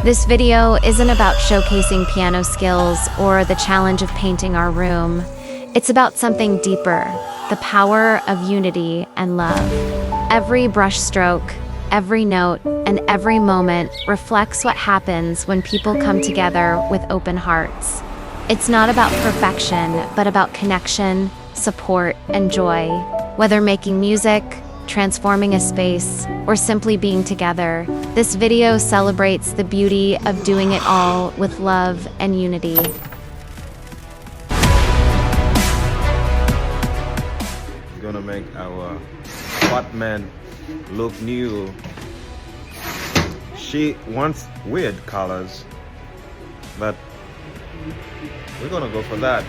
This video isn't about showcasing piano skills or the challenge of painting our room. It's about something deeper, the power of unity and love. Every brushstroke, every note, and every moment reflects what happens when people come together with open hearts. It's not about perfection, but about connection, support, and joy. Whether making music, transforming a space, or simply being together, this video celebrates the beauty of doing it all with love and unity. We're gonna make our apartment look new. She wants weird colors, but we're gonna go for that.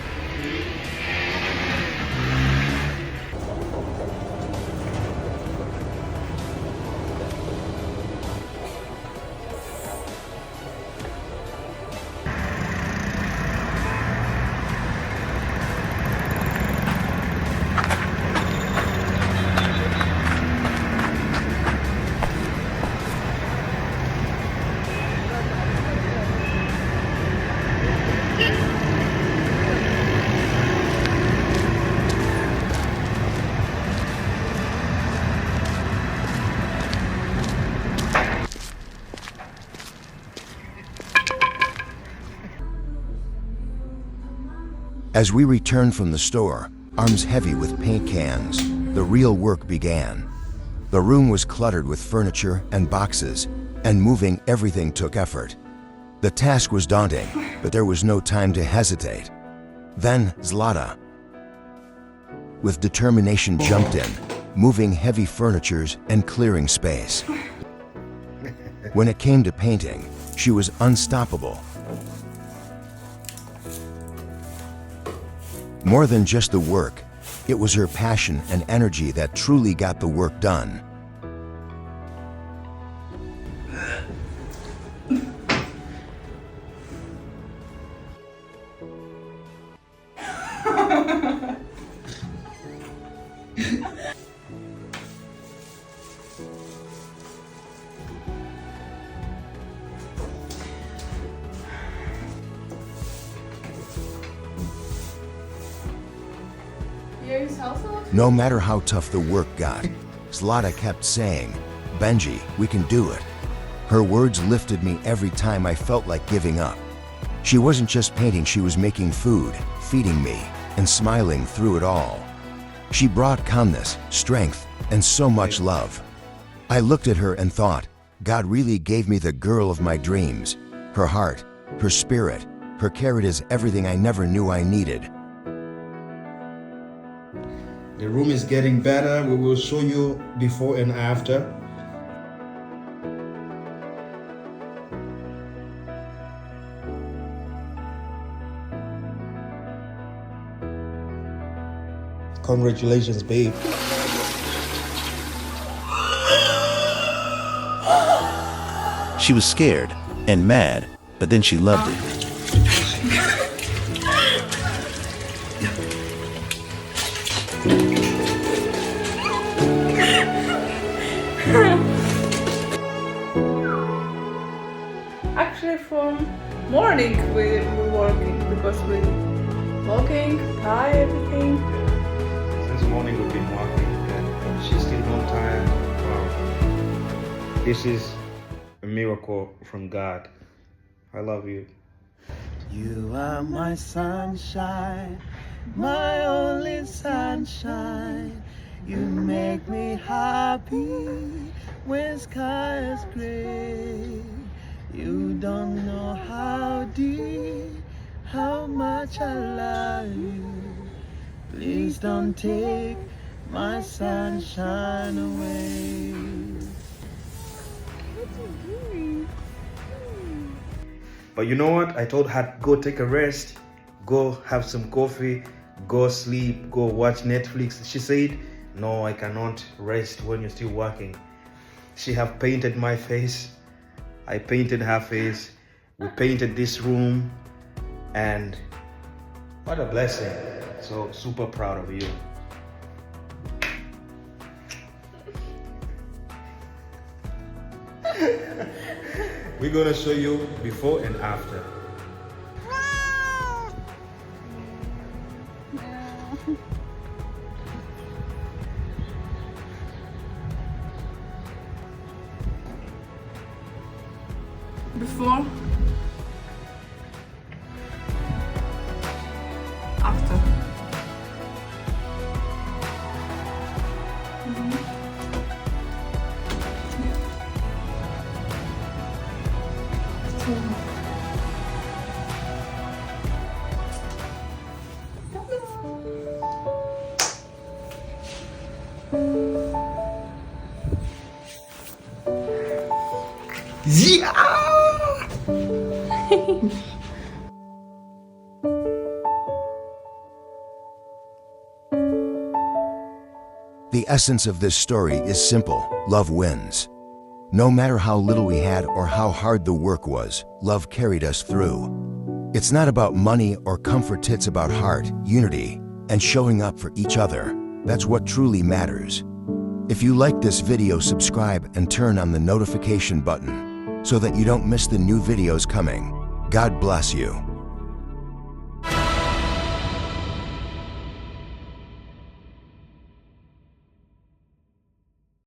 As we returned from the store, arms heavy with paint cans, the real work began. The room was cluttered with furniture and boxes, and moving everything took effort. The task was daunting, but there was no time to hesitate. Then Zlata, with determination, jumped in, moving heavy furnitures and clearing space. When it came to painting, she was unstoppable. More than just the work, it was her passion and energy that truly got the work done. No matter how tough the work got, Zlata kept saying, "Benji, we can do it." Her words lifted me every time I felt like giving up. She wasn't just painting, she was making food, feeding me, and smiling through it all. She brought calmness, strength, and so much love. I looked at her and thought, God really gave me the girl of my dreams. Her heart, her spirit, her care is everything I never knew I needed. The room is getting better. We will show you before and after. Congratulations, babe. She was scared and mad, but then she loved it. Actually, from morning we were working because we walking, tie everything. Since morning we've been working and she's still on time. Wow. This is a miracle from God. I love you. You are my sunshine, my only sunshine. You make me happy when sky is gray. You don't know how deep, how much I love you. Please don't take my sunshine away. But you know what? I told her, go take a rest, go have some coffee, go sleep, go watch Netflix. She said, no, I cannot rest when you're still working. She have painted my face. I painted her face. We painted this room. And what a blessing. So super proud of you. We're gonna show you before and after. Before, after. The essence of this story is simple. Love wins. No matter how little we had or how hard the work was, love carried us through. It's not about money or comfort, it's about heart, unity, and showing up for each other. That's what truly matters. If you like this video, subscribe and turn on the notification button so that you don't miss the new videos coming. God bless you.